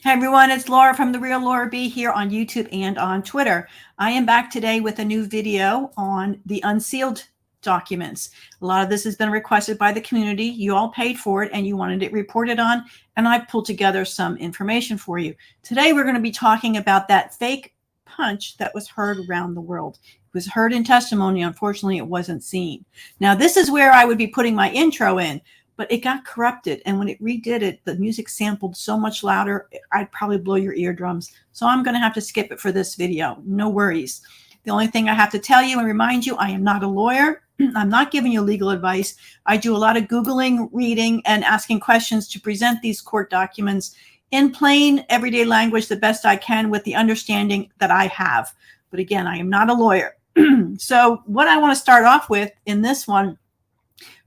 Hi everyone, it's Laura from TheRealLauraB here on YouTube and on Twitter. I am back today with a new video on the unsealed documents. A lot of this has been requested by the community. You all paid for it and you wanted it reported on, and I pulled together some information for you. Today we're going to be talking about that fake punch that was heard around the world. It was heard in testimony. Unfortunately, it wasn't seen. Now, this is where I would be putting my intro in. But it got corrupted, and when it redid it, the music sampled so much louder, I'd probably blow your eardrums. So I'm going to have to skip it for this video. No worries. The only thing I have to tell you and remind you, I am not a lawyer. I'm not giving you legal advice. I do a lot of Googling, reading, and asking questions to present these court documents in plain, everyday language the best I can with the understanding that I have. But again, I am not a lawyer. So what I want to start off with in this one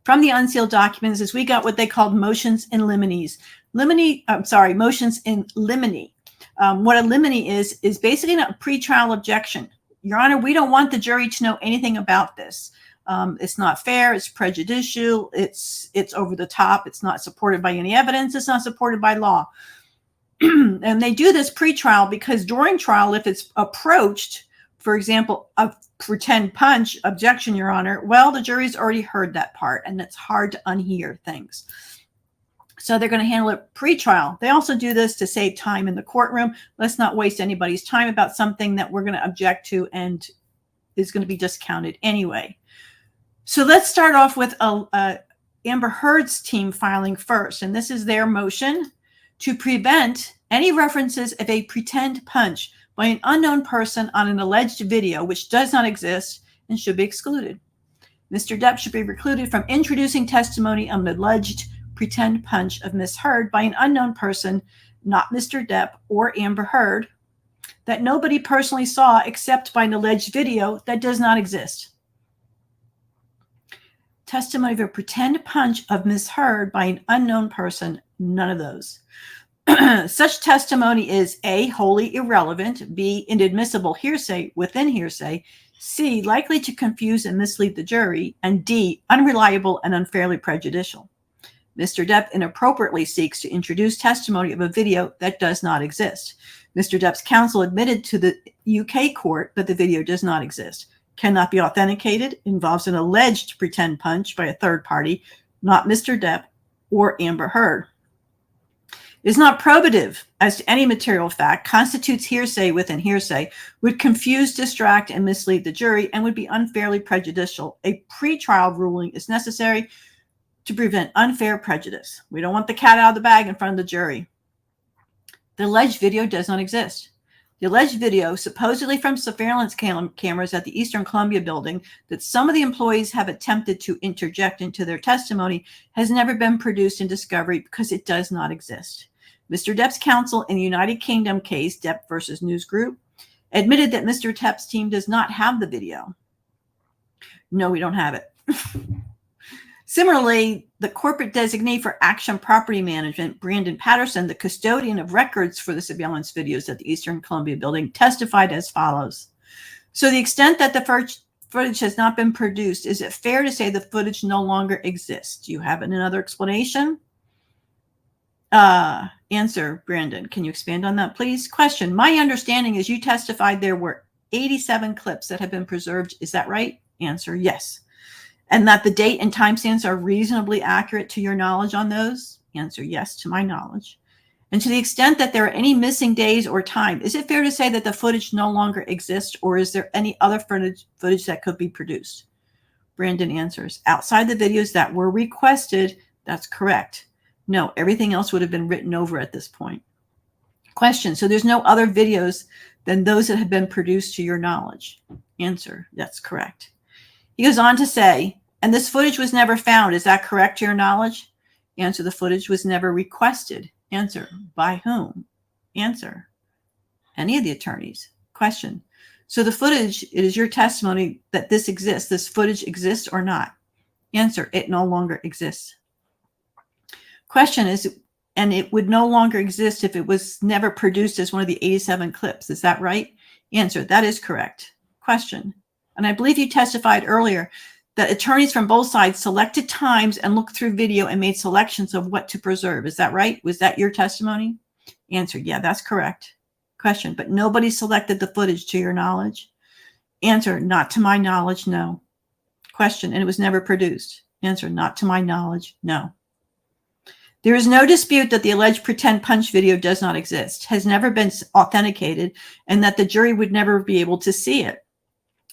from the unsealed documents is we got what they called motions in limine. Motions in limine. What a limine is basically a pretrial objection. Your Honor, we don't want the jury to know anything about this. It's not fair. It's prejudicial. It's over the top. It's not supported by any evidence. It's not supported by law. And they do this pretrial because during trial, if it's approached, for example, a pretend punch objection, Your Honor, well, the jury's already heard that part, and it's hard to unhear things. So they're going to handle it pre-trial. They also do this to save time in the courtroom. Let's not waste anybody's time about something that we're going to object to and is going to be discounted anyway. So let's start off with Amber Heard's team filing first, and this is their motion to prevent any references of a pretend punch by an unknown person on an alleged video which does not exist and should be excluded. Mr. Depp should be precluded from introducing testimony on an alleged pretend punch of Ms. Heard by an unknown person, not Mr. Depp or Amber Heard, that nobody personally saw except by an alleged video that does not exist. Testimony of a pretend punch of Ms. Heard by an unknown person, none of those. Such testimony is A, wholly irrelevant, B, inadmissible hearsay within hearsay, C, likely to confuse and mislead the jury, and D, unreliable and unfairly prejudicial. Mr. Depp inappropriately seeks to introduce testimony of a video that does not exist. Mr. Depp's counsel admitted to the UK court that the video does not exist, cannot be authenticated, involves an alleged pretend punch by a third party, not Mr. Depp or Amber Heard. Is not probative as to any material fact, constitutes hearsay within hearsay, would confuse, distract, and mislead the jury, and would be unfairly prejudicial. A pretrial ruling is necessary to prevent unfair prejudice. We don't want the cat out of the bag in front of the jury. The alleged video does not exist. The alleged video, supposedly from surveillance cameras at the Eastern Columbia building that some of the employees have attempted to interject into their testimony, has never been produced in discovery because it does not exist. Mr. Depp's counsel in the United Kingdom case, Depp versus News Group, admitted that Mr. Depp's team does not have the video. No, we don't have it. Similarly, the corporate designee for Action Property Management, Brandon Patterson, the custodian of records for the surveillance videos at the Eastern Columbia building, testified as follows. So the extent that the footage has not been produced, is it fair to say the footage no longer exists? Do you have another explanation? Answer, Brandon, can you expand on that, please? Question, my understanding is you testified there were 87 clips that have been preserved. Is that right? Answer, yes. And that the date and timestamps are reasonably accurate to your knowledge on those? Answer, yes, to my knowledge. And to the extent that there are any missing days or time, is it fair to say that the footage no longer exists, or is there any other footage that could be produced? Brandon answers, outside the videos that were requested, that's correct. No, everything else would have been written over at this point. Question, so there's no other videos than those that have been produced to your knowledge? Answer, that's correct. He goes on to say, and this footage was never found. Is that correct to your knowledge? Answer, the footage was never requested. Answer, by whom? Answer, any of the attorneys. Question, so the footage, it is your testimony that this exists. This footage exists or not? Answer, it no longer exists. Question is, and it would no longer exist if it was never produced as one of the 87 clips. Is that right? Answer, that is correct. Question, and I believe you testified earlier that attorneys from both sides selected times and looked through video and made selections of what to preserve. Is that right? Was that your testimony? Answer, yeah, that's correct. Question, but nobody selected the footage to your knowledge? Answer, not to my knowledge, no. Question, and it was never produced? Answer, not to my knowledge, no. There is no dispute that the alleged pretend punch video does not exist, has never been authenticated, and that the jury would never be able to see it.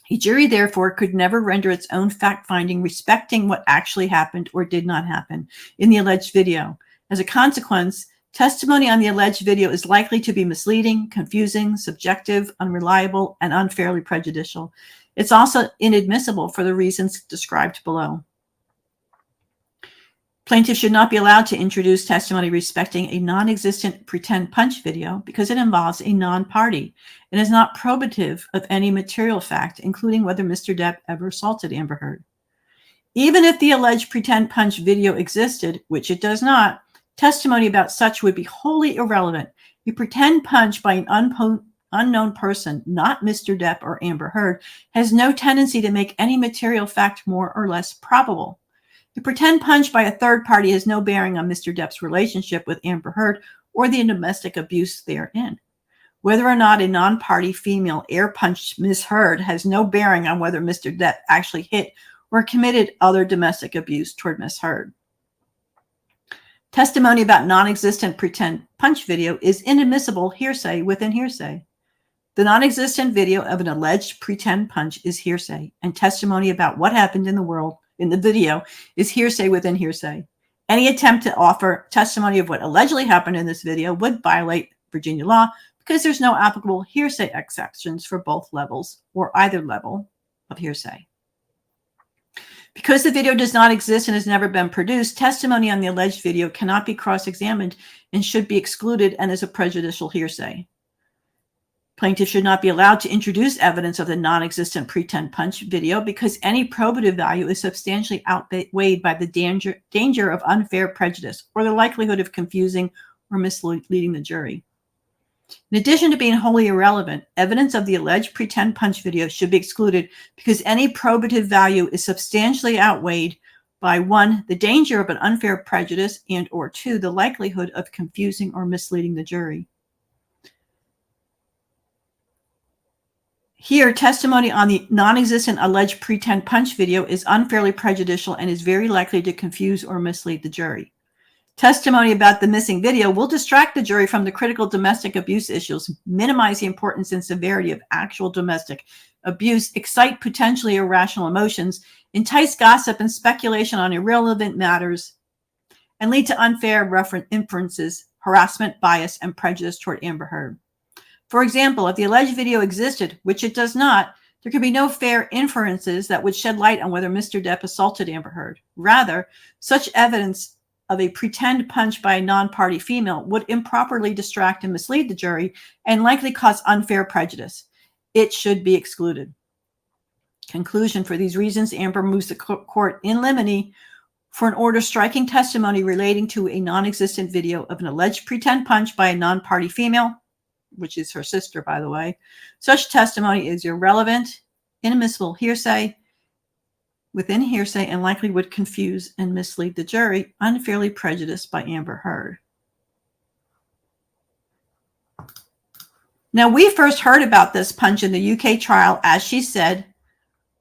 A jury, therefore, could never render its own fact-finding respecting what actually happened or did not happen in the alleged video. As a consequence, testimony on the alleged video is likely to be misleading, confusing, subjective, unreliable, and unfairly prejudicial. It's also inadmissible for the reasons described below. Plaintiff should not be allowed to introduce testimony respecting a non-existent pretend punch video because it involves a non-party and is not probative of any material fact, including whether Mr. Depp ever assaulted Amber Heard. Even if the alleged pretend punch video existed, which it does not, testimony about such would be wholly irrelevant. A pretend punch by an unknown person, not Mr. Depp or Amber Heard, has no tendency to make any material fact more or less probable. The pretend punch by a third party has no bearing on Mr. Depp's relationship with Amber Heard or the domestic abuse therein. Whether or not a non-party female air punched Ms. Heard has no bearing on whether Mr. Depp actually hit or committed other domestic abuse toward Ms. Heard. Testimony about non-existent pretend punch video is inadmissible hearsay within hearsay. The non-existent video of an alleged pretend punch is hearsay, and testimony about what happened in the video is hearsay within hearsay. Any attempt to offer testimony of what allegedly happened in this video would violate Virginia law because there's no applicable hearsay exceptions for both levels or either level of hearsay. Because the video does not exist and has never been produced, testimony on the alleged video cannot be cross-examined and should be excluded and is a prejudicial hearsay. Plaintiff should not be allowed to introduce evidence of the non-existent pretend punch video because any probative value is substantially outweighed by the danger of unfair prejudice or the likelihood of confusing or misleading the jury. In addition to being wholly irrelevant, evidence of the alleged pretend punch video should be excluded because any probative value is substantially outweighed by 1, the danger of an unfair prejudice, and or 2, the likelihood of confusing or misleading the jury. Here, testimony on the non-existent alleged pretend punch video is unfairly prejudicial and is very likely to confuse or mislead the jury. Testimony about the missing video will distract the jury from the critical domestic abuse issues, minimize the importance and severity of actual domestic abuse, excite potentially irrational emotions, entice gossip and speculation on irrelevant matters, and lead to unfair inferences, harassment, bias, and prejudice toward Amber Heard. For example, if the alleged video existed, which it does not, there could be no fair inferences that would shed light on whether Mr. Depp assaulted Amber Heard. Rather, such evidence of a pretend punch by a non-party female would improperly distract and mislead the jury and likely cause unfair prejudice. It should be excluded. Conclusion: for these reasons, Amber moves the court in limine for an order striking testimony relating to a non-existent video of an alleged pretend punch by a non-party female, which is her sister, by the way. Such testimony is irrelevant, inadmissible hearsay within hearsay, and likely would confuse and mislead the jury, unfairly prejudiced by Amber Heard. Now, we first heard about this punch in the UK trial, as she said,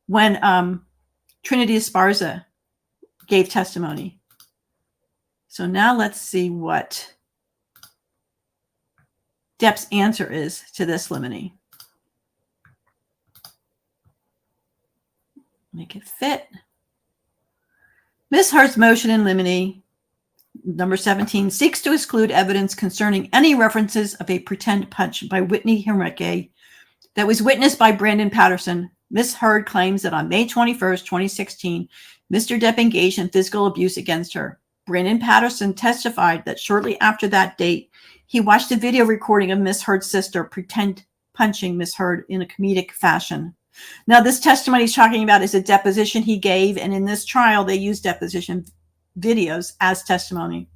when Trinity Esparza gave testimony. So now let's see what Depp's answer is to this limine. Make it fit. Ms. Heard's motion in limine, number 17, seeks to exclude evidence concerning any references of a pretend punch by Whitney Henrique that was witnessed by Brandon Patterson. Ms. Heard claims that on May 21st, 2016, Mr. Depp engaged in physical abuse against her. Brandon Patterson testified that shortly after that date, he watched a video recording of Ms. Heard's sister pretend punching Ms. Heard in a comedic fashion. Now, this testimony he's talking about is a deposition he gave, and in this trial, they used deposition videos as testimony.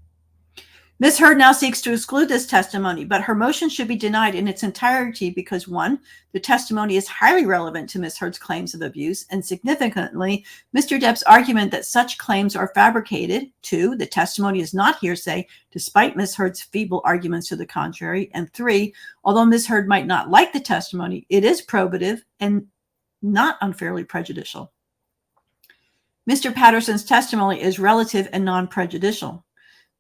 Ms. Heard now seeks to exclude this testimony, but her motion should be denied in its entirety because 1, the testimony is highly relevant to Ms. Heard's claims of abuse, and significantly, Mr. Depp's argument that such claims are fabricated. 2, the testimony is not hearsay, despite Ms. Heard's feeble arguments to the contrary. And 3, although Ms. Heard might not like the testimony, it is probative and not unfairly prejudicial. Mr. Patterson's testimony is relative and non-prejudicial.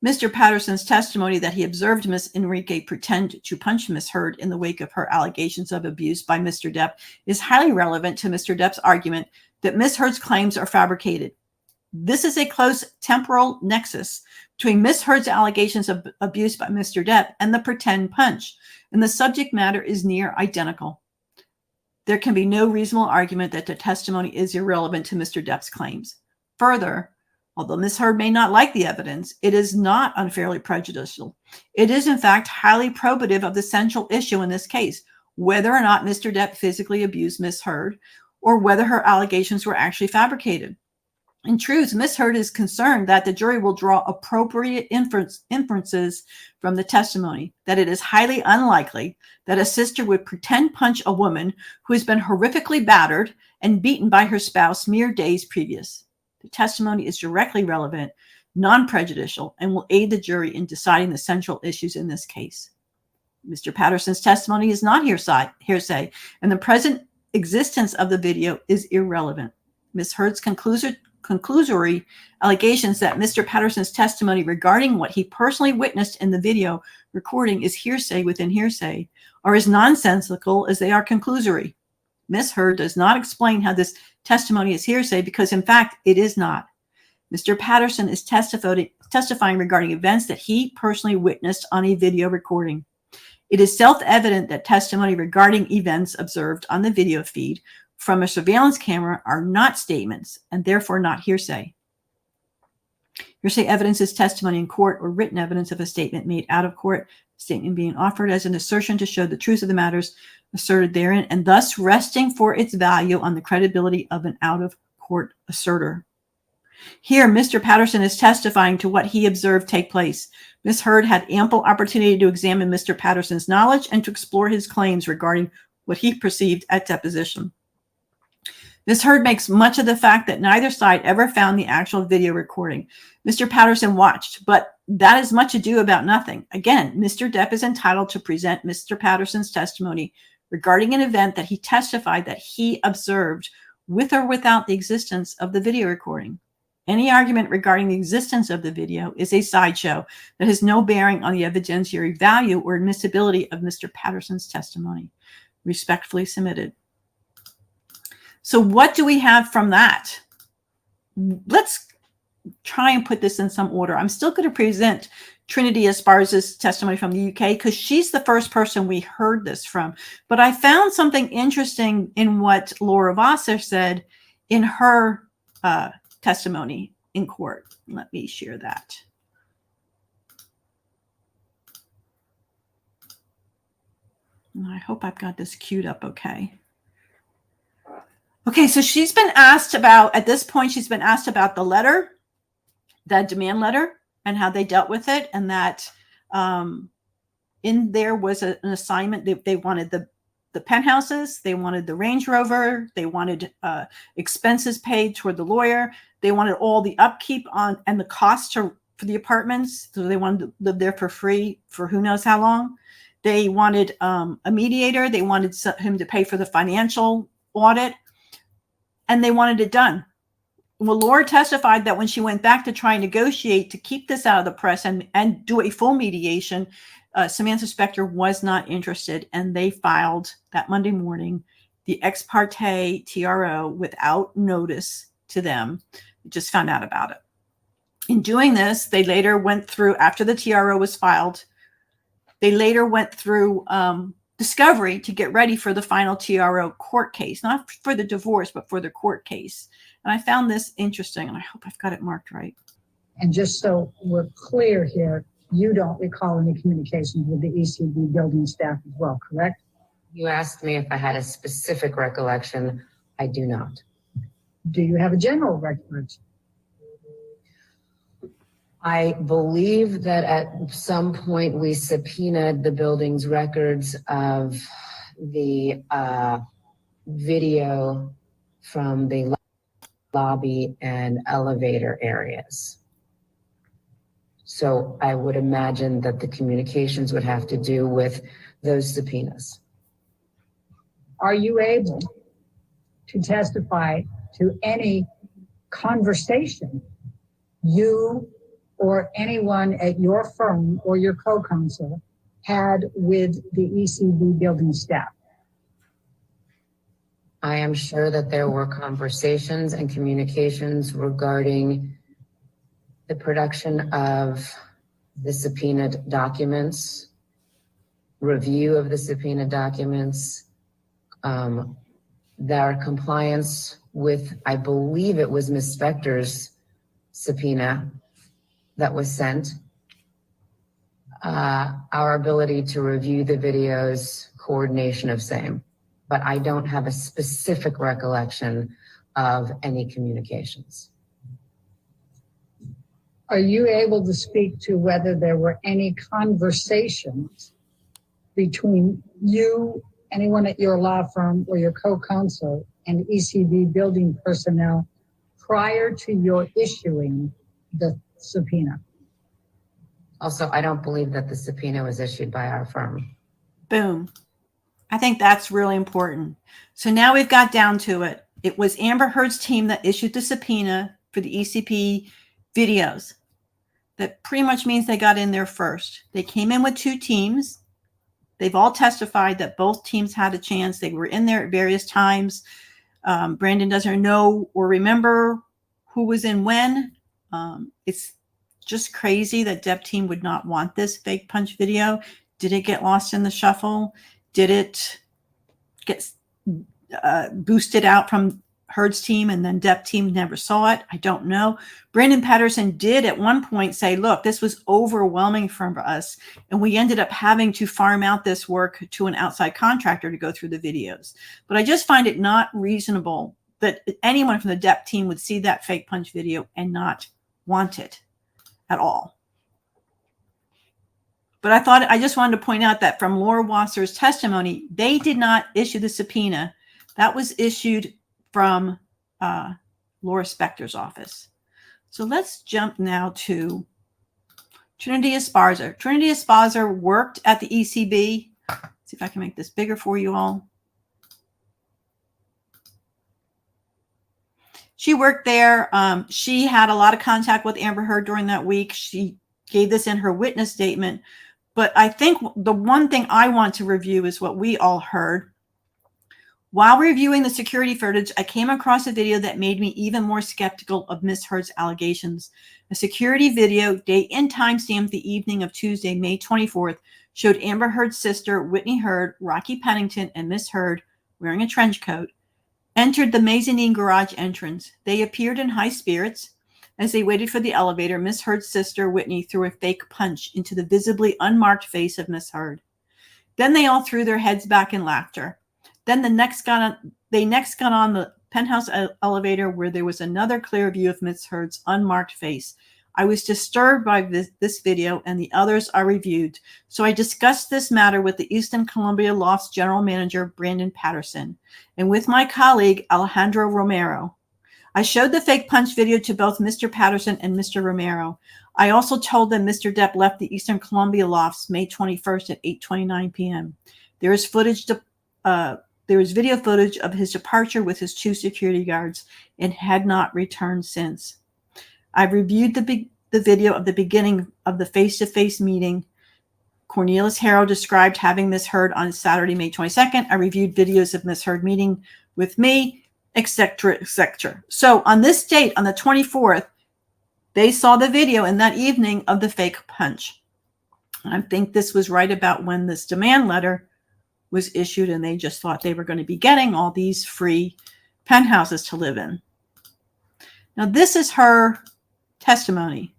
Mr. Patterson's testimony that he observed Ms. Enrique pretend to punch Ms. Heard in the wake of her allegations of abuse by Mr. Depp is highly relevant to Mr. Depp's argument that Ms. Heard's claims are fabricated. This is a close temporal nexus between Ms. Heard's allegations of abuse by Mr. Depp and the pretend punch, and the subject matter is near identical. There can be no reasonable argument that the testimony is irrelevant to Mr. Depp's claims. Further, although Ms. Heard may not like the evidence, it is not unfairly prejudicial. It is, in fact, highly probative of the central issue in this case, whether or not Mr. Depp physically abused Ms. Heard or whether her allegations were actually fabricated. In truth, Ms. Heard is concerned that the jury will draw appropriate inferences from the testimony, that it is highly unlikely that a sister would pretend punch a woman who has been horrifically battered and beaten by her spouse mere days previous. The testimony is directly relevant, non-prejudicial, and will aid the jury in deciding the central issues in this case. Mr. Patterson's testimony is not hearsay, and the present existence of the video is irrelevant. Ms. Heard's conclusory allegations that Mr. Patterson's testimony regarding what he personally witnessed in the video recording is hearsay within hearsay are as nonsensical as they are conclusory. Ms. Heard does not explain how this testimony is hearsay because, in fact, it is not. Mr. Patterson is testifying regarding events that he personally witnessed on a video recording. It is self-evident that testimony regarding events observed on the video feed from a surveillance camera are not statements and therefore not hearsay. Hearsay evidence is testimony in court or written evidence of a statement made out of court, statement being offered as an assertion to show the truth of the matters asserted therein, and thus resting for its value on the credibility of an out-of-court asserter. Here, Mr. Patterson is testifying to what he observed take place. Ms. Heard had ample opportunity to examine Mr. Patterson's knowledge and to explore his claims regarding what he perceived at deposition. Ms. Heard makes much of the fact that neither side ever found the actual video recording. Mr. Patterson watched, but that is much ado about nothing. Again, Mr. Depp is entitled to present Mr. Patterson's testimony regarding an event that he testified that he observed with or without the existence of the video recording. Any argument regarding the existence of the video is a sideshow that has no bearing on the evidentiary value or admissibility of Mr. Patterson's testimony. Respectfully submitted. So what do we have from that? Let's try and put this in some order. I'm still going to present Trinity Esparza's testimony from the UK because she's the first person we heard this from. But I found something interesting in what Laura Wassar said in her testimony in court. Let me share that. And I hope I've got this queued up okay. Okay, so she's been asked about, at this point, she's been asked about the letter, that demand letter, and how they dealt with it, and that in there was an assignment. They wanted the penthouses, they wanted the Range Rover, they wanted expenses paid toward the lawyer, they wanted all the upkeep on and the cost for the apartments, so they wanted to live there for free for who knows how long. They wanted a mediator, they wanted him to pay for the financial audit, and they wanted it done. Well, Laura testified that when she went back to try and negotiate to keep this out of the press and do a full mediation, Samantha Spector was not interested, and they filed that Monday morning the ex parte TRO without notice to them. Just found out about it. In doing this, they later went through, after the TRO was filed, they later went through discovery to get ready for the final TRO court case, not for the divorce, but for the court case. And I found this interesting, and I hope I've got it marked right. And just so we're clear here, you don't recall any communications with the ECB building staff as well, correct? You asked me if I had a specific recollection. I do not. Do you have a general recollection? I believe that at some point we subpoenaed the building's records of the video from the lobby and elevator areas. So I would imagine that the communications would have to do with those subpoenas. Are you able to testify to any conversation you or anyone at your firm or your co-counsel had with the ECB building staff? I am sure that there were conversations and communications regarding the production of the subpoenaed documents, review of the subpoenaed documents, their compliance with, I believe it was Ms. Spector's subpoena that was sent, our ability to review the videos, coordination of same. But I don't have a specific recollection of any communications. Are you able to speak to whether there were any conversations between you, anyone at your law firm or your co-counsel, and ECB building personnel prior to your issuing the subpoena? Also, I don't believe that the subpoena was issued by our firm. Boom. I think that's really important. So now we've got down to it. It was Amber Heard's team that issued the subpoena for the ECP videos. That pretty much means they got in there first. They came in with two teams. They've all testified that both teams had a chance. They were in there at various times. Brandon doesn't know or remember who was in when. It's just crazy that Depp Team would not want this fake punch video. Did it get lost in the shuffle? Did it get boosted out from Heard's team and then Depp Team never saw it? I don't know. Brandon Patterson did at one point say, look, this was overwhelming for us. And we ended up having to farm out this work to an outside contractor to go through the videos. But I just find it not reasonable that anyone from the Depp Team would see that fake punch video and not want it at all. But I just wanted to point out that from Laura Wassar's testimony, they did not issue the subpoena. That was issued from Laura Spector's office. So let's jump now to Trinity Esparza. Trinity Esparza worked at the ECB. Let's see if I can make this bigger for you all. She worked there. She had a lot of contact with Amber Heard during that week. She gave this in her witness statement. But I think the one thing I want to review is what we all heard. While reviewing the security footage, I came across a video that made me even more skeptical of Ms. Heard's allegations. A security video, date and timestamp the evening of Tuesday, May 24th, showed Amber Heard's sister, Whitney Heard, Rocky Pennington, and Ms. Heard, wearing a trench coat, entered the mezzanine garage entrance. They appeared in high spirits. As they waited for the elevator, Ms. Heard's sister, Whitney, threw a fake punch into the visibly unmarked face of Ms. Heard. Then they all threw their heads back in laughter. Then they next got on the penthouse elevator where there was another clear view of Ms. Heard's unmarked face. I was disturbed by this video and the others I reviewed, so I discussed this matter with the Eastern Columbia Loft's general manager, Brandon Patterson, and with my colleague, Alejandro Romero. I showed the fake punch video to both Mr. Patterson and Mr. Romero. I also told them Mr. Depp left the Eastern Columbia Lofts May 21st at 8:29 p.m. There is video footage of his departure with his two security guards and had not returned since. I reviewed the video of the beginning of the face-to-face meeting. Cornelius Harrow described having Ms. Heard on Saturday, May 22nd. I reviewed videos of Ms. Heard meeting with me, etc., etc. So on this date, on the 24th, they saw the video in that evening of the fake punch. I think this was right about when this demand letter was issued, and they just thought they were going to be getting all these free penthouses to live in. Now, this is her testimony.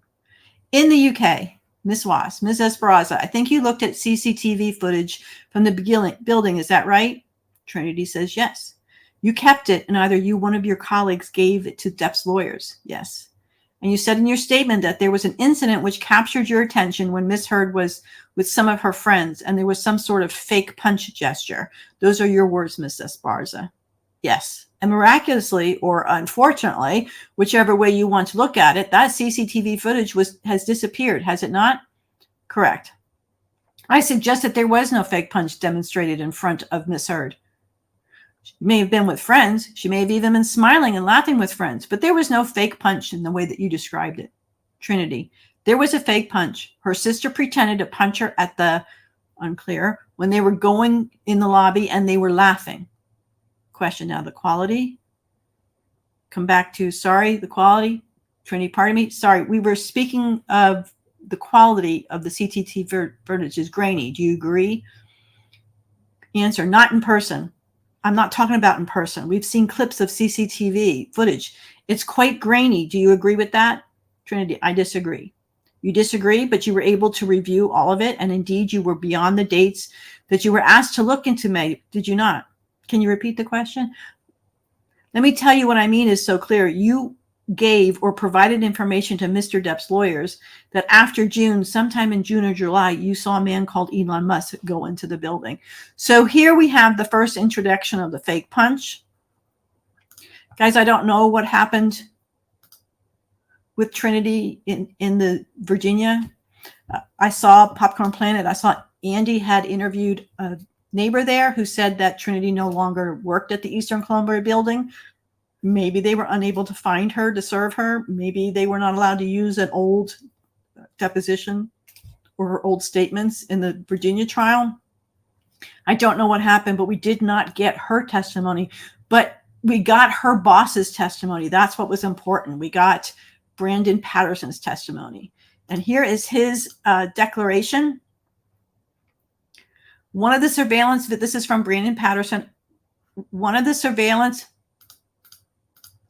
In the UK, Ms. Wass, Ms. Esparza, I think you looked at CCTV footage from the building. Is that right? Trinity says yes. You kept it, and either you or one of your colleagues gave it to Depp's lawyers. Yes. And you said in your statement that there was an incident which captured your attention when Miss Heard was with some of her friends, and there was some sort of fake punch gesture. Those are your words, Miss Esparza. Yes. And miraculously, or unfortunately, whichever way you want to look at it, that CCTV footage has disappeared, has it not? Correct. I suggest that there was no fake punch demonstrated in front of Miss Heard. She may have been with friends. She may have even been smiling and laughing with friends, but there was no fake punch in the way that you described it. Trinity, there was a fake punch. Her sister pretended to punch her at the, unclear, when they were going in the lobby and they were laughing. Question now, the quality. Come back to, sorry, the quality. Trinity, pardon me. Sorry, we were speaking of the quality of the CCTV footage is grainy. Do you agree? Answer, not in person. I'm not talking about in person. We've seen clips of CCTV footage. It's quite grainy. Do you agree with that? Trinity, I disagree. You disagree, but you were able to review all of it. And indeed, you were beyond the dates that you were asked to look into, May. Did you not? Can you repeat the question? Let me tell you what I mean is so clear. You gave or provided information to Mr. Depp's lawyers that after June, sometime in June or July, you saw a man called Elon Musk go into the building. So here we have the first introduction of the fake punch. Guys, I don't know what happened with Trinity in the Virginia. I saw Popcorn Planet. I saw Andy had interviewed a neighbor there who said that Trinity no longer worked at the Eastern Columbia building. Maybe they were unable to find her to serve her. Maybe they were not allowed to use an old deposition or her old statements in the Virginia trial. I don't know what happened, but we did not get her testimony. But we got her boss's testimony. That's what was important. We got Brandon Patterson's testimony. And here is his declaration. One of the surveillance, this is from Brandon Patterson. One of the surveillance,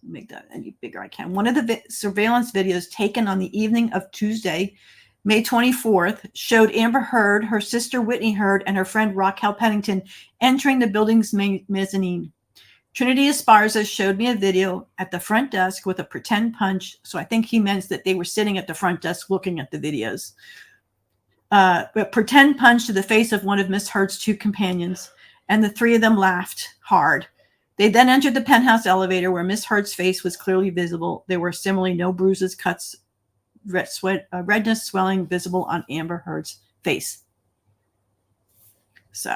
make that any bigger I can. One of the surveillance videos taken on the evening of Tuesday, May 24th, showed Amber Heard, her sister Whitney Heard, and her friend Raquel Pennington entering the building's mezzanine. Trinity Esparza showed me a video at the front desk with a pretend punch. So I think he meant that they were sitting at the front desk looking at the videos. A pretend punch to the face of one of Miss Heard's two companions, and the three of them laughed hard. They then entered the penthouse elevator where Miss Heard's face was clearly visible. There were similarly no bruises, cuts, redness, swelling visible on Amber Heard's face. So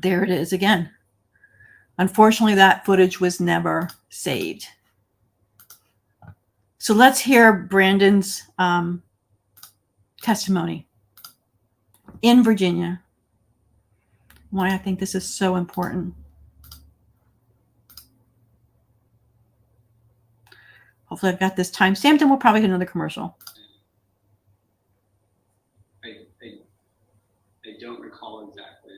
there it is again. Unfortunately, that footage was never saved. So let's hear Brandon's testimony in Virginia. Why I think this is so important. Hopefully I've got this time stamped and we'll probably get another commercial. I don't recall exactly.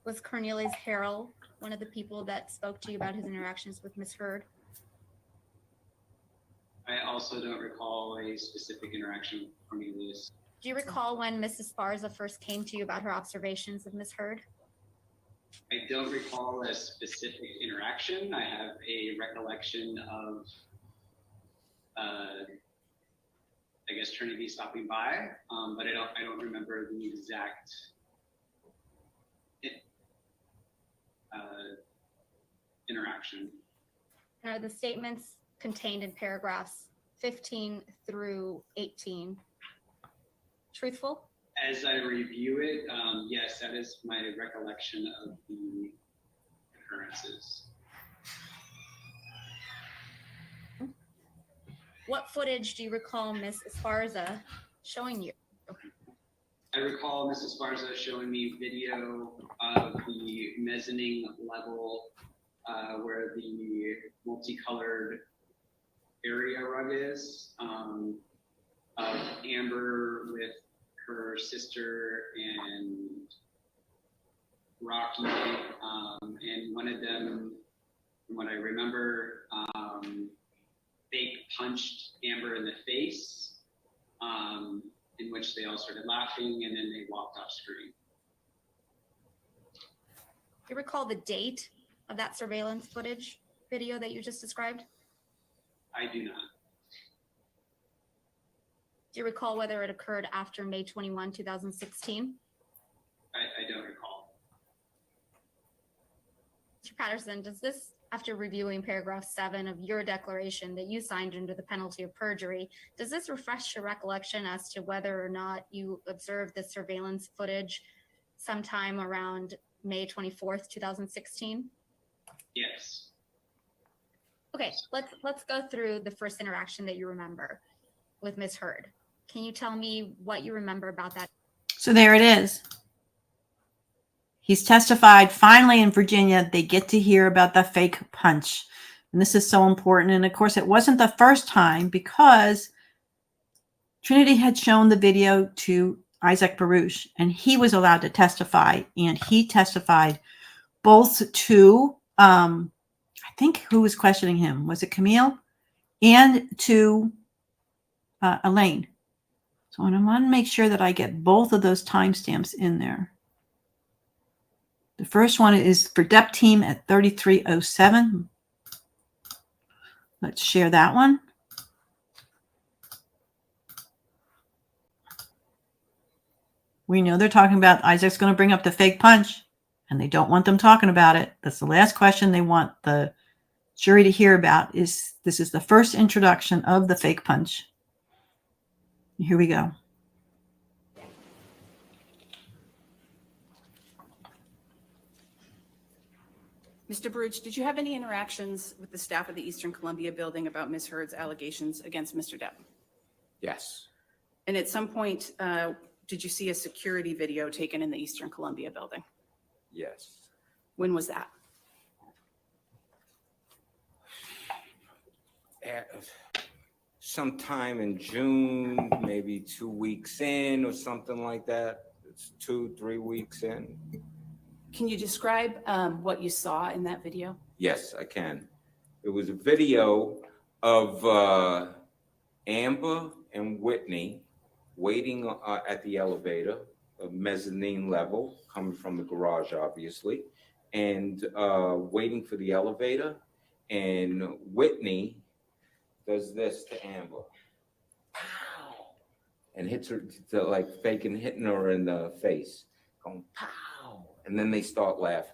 Was Cornelius Harrell one of the people that spoke to you about his interactions with Miss Heard? I also don't recall a specific interaction with Cornelius. Do you recall when Mrs. Esparza first came to you about her observations of Miss Heard? I don't recall a specific interaction. I have a recollection of, I guess, Trinity stopping by, but I don't remember the exact interaction. Are the statements contained in paragraphs 15 through 18 truthful? As I review it, yes, that is my recollection of the occurrences. What footage do you recall Miss Esparza showing you? I recall Mrs. Esparza showing me video of the mezzanine level where the multicolored area rug is, of Amber with her sister and Rocky, and one of them, from what I remember, fake punched Amber in the face, in which they all started laughing, and then they walked off screen. Do you recall the date of that surveillance footage video that you just described? I do not. Do you recall whether it occurred after May 21, 2016? I don't recall. Mr. Patterson, does this, after reviewing paragraph 7 of your declaration that you signed under the penalty of perjury, does this refresh your recollection as to whether or not you observed the surveillance footage sometime around May 24th, 2016? Yes. Okay, let's go through the first interaction that you remember with Ms. Heard. Can you tell me what you remember about that? So there it is. He's testified. Finally, in Virginia, they get to hear about the fake punch. And this is so important. And of course, it wasn't the first time, because Trinity had shown the video to Isaac Baruch, and he was allowed to testify. And he testified both to, I think who was questioning him? Was it Camille? And to Elaine. So I want to make sure that I get both of those timestamps in there. The first one is for Depp Team at 33:07. Let's share that one. We know they're talking about Isaac's going to bring up the fake punch, and they don't want them talking about it. That's the last question they want the jury to hear about. This is the first introduction of the fake punch. Here we go. Mr. Baruch, did you have any interactions with the staff of the Eastern Columbia building about Ms. Heard's allegations against Mr. Depp? Yes. And at some point, did you see a security video taken in the Eastern Columbia building? Yes. When was that? Sometime in June, maybe 2 weeks in or something like that. It's 2-3 weeks in. Can you describe what you saw in that video? Yes, I can. It was a video of Amber and Whitney waiting at the elevator, a mezzanine level, coming from the garage, obviously, and waiting for the elevator. And Whitney does this to Amber. Pow! And hits her, like faking hitting her in the face. Going pow! And then they start laughing.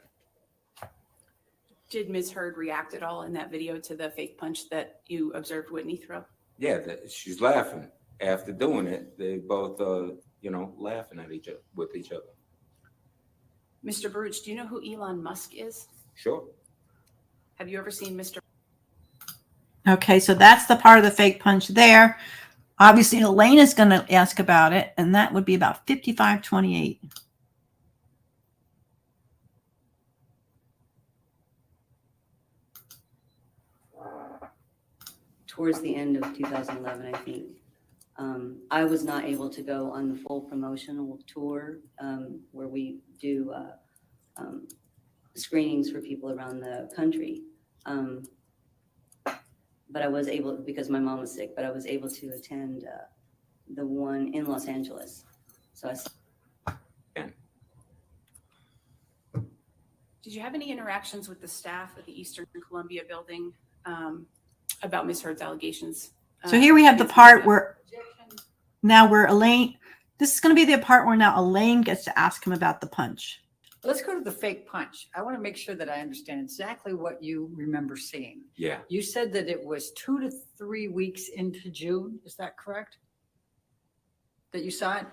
Did Ms. Heard react at all in that video to the fake punch that you observed Whitney throw? Yeah, she's laughing. After doing it, they both, laughing at each other, with each other. Mr. Baruch, do you know who Elon Musk is? Sure. Have you ever seen Mr. Okay, so that's the part of the fake punch there. Obviously, Elaine is going to ask about it, and that would be about 55:28. Towards the end of 2011, I think. I was not able to go on the full promotional tour where we do screenings for people around the country. But I was able, because my mom was sick, but I was able to attend the one in Los Angeles. So Did you have any interactions with the staff at the Eastern Columbia building about Ms. Heard's allegations? So here we have the part where Elaine, this is going to be the part where now Elaine gets to ask him about the punch. Let's go to the fake punch. I want to make sure that I understand exactly what you remember seeing. Yeah. You said that it was 2 to 3 weeks into June. Is that correct? That you saw it?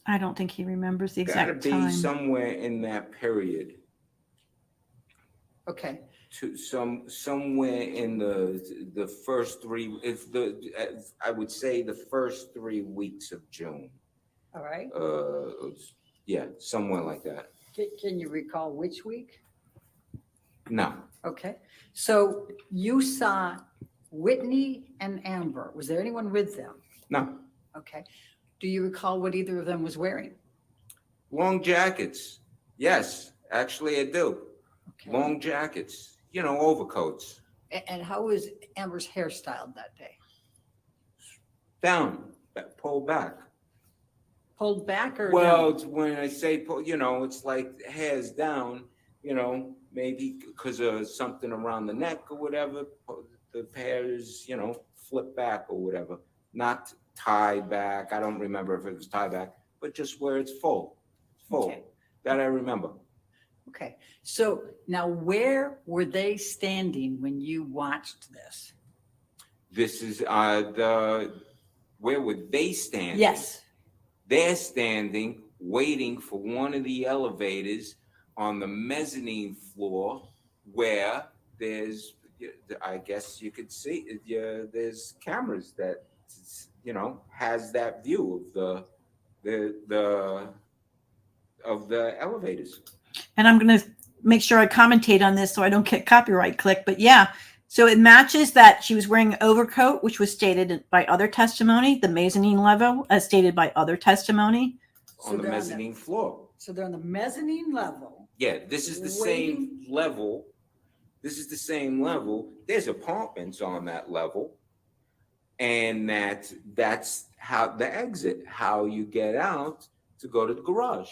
I don't think he remembers the Gotta exact be time. somewhere in that period. Okay. To somewhere in the first three. I would say the first 3 weeks of June. All right. Yeah, somewhere like that. Can you recall which week? No. Okay. So you saw Whitney and Amber. Was there anyone with them? No. Okay. Do you recall what either of them was wearing? Long jackets. Yes, actually I do. Okay. Long jackets. Overcoats. And how was Amber's hair styled that day? Down, pulled back. Pulled back or Well, down? it's when I say pull, it's like hair's down, maybe because of something around the neck or whatever, the pairs, flip back or whatever. Not tied back. I don't remember if it was tied back, but just where it's full. Okay. That I remember. Okay, so now where were they standing when you watched this? This is where would they stand? Yes. They're standing, waiting for one of the elevators on the mezzanine floor where there's, I guess you could see, there's cameras that, has that view of the elevators. And I'm going to make sure I commentate on this so I don't get copyright click. But yeah, so it matches that she was wearing an overcoat, which was stated by other testimony, the mezzanine level, as stated by other testimony. So On the they're on mezzanine floor. So they're on the mezzanine level. Yeah, this is the same level. This is the same level. There's apartments on that level. And that's how the exit, how you get out to go to the garage.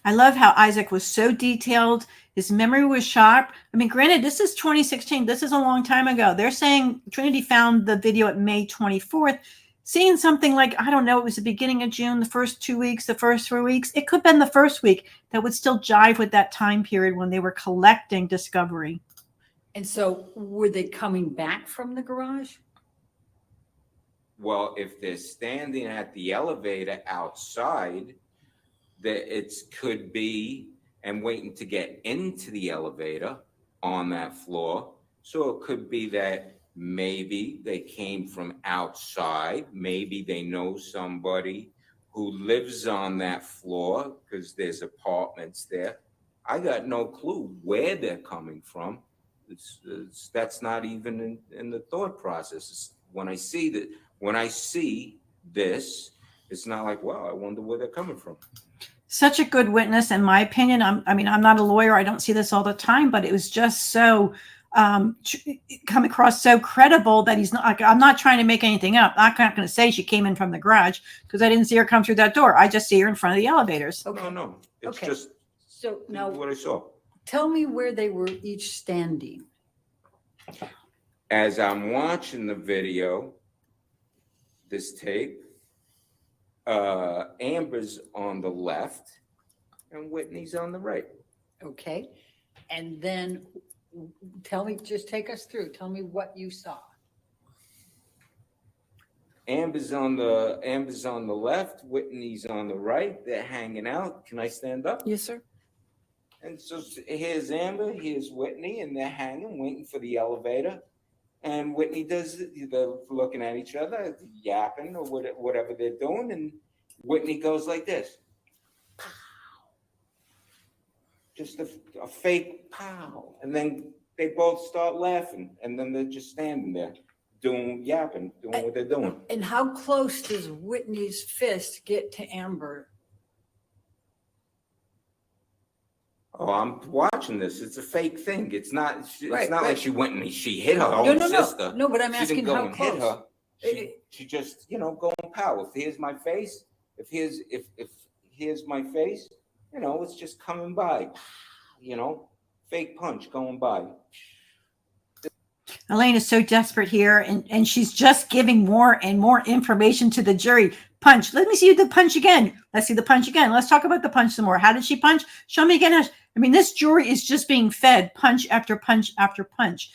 I love how Isaac was so detailed. His memory was sharp. I mean, granted, this is 2016. This is a long time ago. They're saying Trinity found the video at May 24th. Seeing something like, I don't know, it was the beginning of June, the first 2 weeks, the first 3 weeks. It could have been the first week. That would still jive with that time period when they were collecting discovery. And so were they coming back from the garage? Well, if they're standing at the elevator outside, that it could be and waiting to get into the elevator on that floor. So it could be that maybe they came from outside. Maybe they know somebody who lives on that floor because there's apartments there. I got no clue where they're coming from. That's not even in the thought process. When I see this, it's not like, wow, I wonder where they're coming from. Such a good witness, in my opinion. I'm not a lawyer. I don't see this all the time, but it was just so come across so credible that he's not. I'm not trying to make anything up. I'm not going to say she came in from the garage because I didn't see her come through that door. I just see her in front of the elevators. Okay. No, it's Okay. just So now what I saw. tell me where they were each standing. As I'm watching the video, this tape, Amber's on the left and Whitney's on the right. Okay. And then just take us through. Tell me what you saw. Amber's on the left, Whitney's on the right. They're hanging out. Can I stand up? Yes, sir. And so here's Amber, here's Whitney, and they're hanging, waiting for the elevator. And Whitney they're looking at each other, yapping or whatever they're doing. And Whitney goes like this. Pow. Just a fake pow. And then they both start laughing. And then they're just standing there yapping, doing what they're doing. And how close does Whitney's fist get to Amber? Oh, I'm watching this. It's a fake thing. It's not. Right, not right. like she went and she hit her own sister. No, but I'm She asking didn't go how and hit close. her. She just, going pow. If here's my face, if here's my face, it's just coming by. Fake punch going by. Elaine is so desperate here, and she's just giving more and more information to the jury. Punch. Let me see the punch again. Let's see the punch again. Let's talk about the punch some more. How did she punch? Show me again. I mean, this jury is just being fed punch after punch after punch.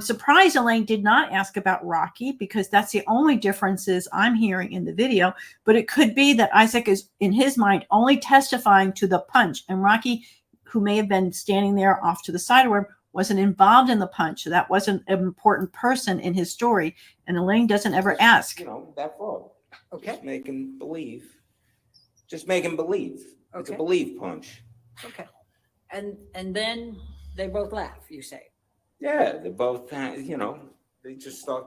Surprised Elaine did not ask about Rocky because that's the only differences I'm hearing in the video. But it could be that Isaac is, in his mind, only testifying to the punch. And Rocky, who may have been standing there off to the side of her, wasn't involved in the punch. So that wasn't an important person in his story. And Elaine doesn't ever ask. That far. Okay. Just making believe. It's a believe punch. Okay. And then they both laugh, you say. Yeah, they both, they just start,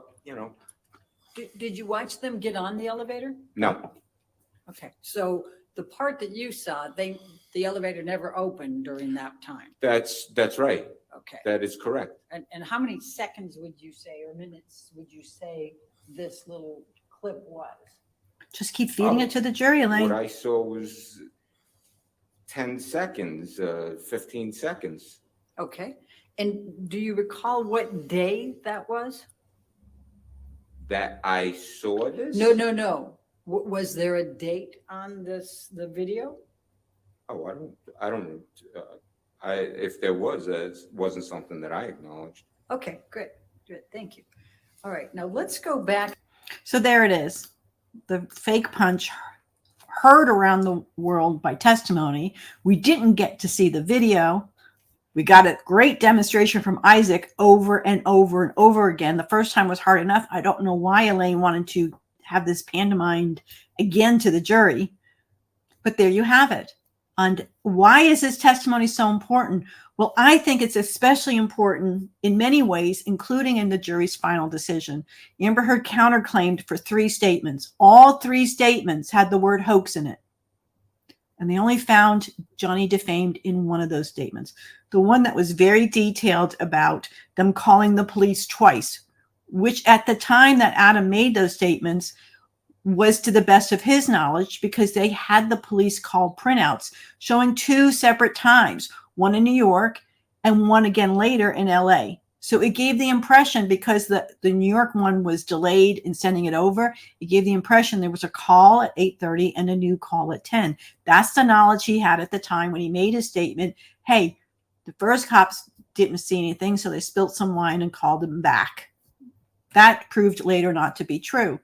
Did you watch them get on the elevator? No. Okay. So the part that you saw, the elevator never opened during that time. That's right. Okay. That is correct. And how many seconds would you say, or minutes would you say this little clip was? Just keep feeding it to the jury, Elaine. What I saw was 10 seconds, 15 seconds. Okay. And do you recall what day that was? That I saw this? No. Was there a date on the video? Oh, I don't, if there was, it wasn't something that I acknowledged. Okay, good. Thank you. All right, now let's go back. So there it is. The fake punch heard around the world by testimony. We didn't get to see the video. We got a great demonstration from Isaac over and over and over again. The first time was hard enough. I don't know why Elaine wanted to have this pantomimed again to the jury, but there you have it. And why is this testimony so important? Well, I think it's especially important in many ways, including in the jury's final decision. Amber Heard counterclaimed for 3 statements. All 3 statements had the word hoax in it. And they only found Johnny defamed in one of those statements. The one that was very detailed about them calling the police twice, which at the time that Adam made those statements was to the best of his knowledge, because they had the police call printouts showing 2 separate times, one in New York and one again later in LA. So it gave the impression, because the New York one was delayed in sending it over, it gave the impression there was a call at 8:30 and a new call at 10. That's the knowledge he had at the time when he made his statement. Hey, the first cops didn't see anything, so they spilled some wine and called him back. That proved later not to be true.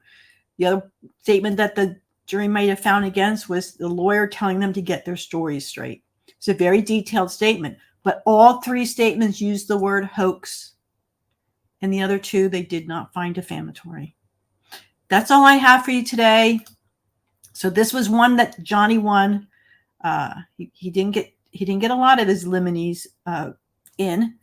The other statement that the jury might have found against was the lawyer telling them to get their stories straight. It's a very detailed statement, but all 3 statements used the word hoax, and the other 2 they did not find defamatory. That's all I have for you today. So this was one that Johnny won. He didn't get a lot of his limines in,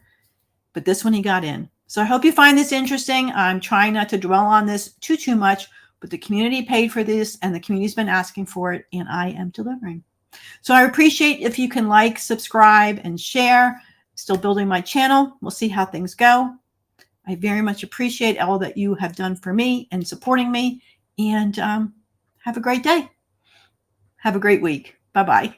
but this one he got in. So I hope you find this interesting. I'm trying not to dwell on this too much, but the community paid for this and the community's been asking for it, and I am delivering. So I appreciate if you can like, subscribe, and share. Still building my channel. We'll see how things go. I very much appreciate all that you have done for me and supporting me, and have a great day. Have a great week. Bye-bye.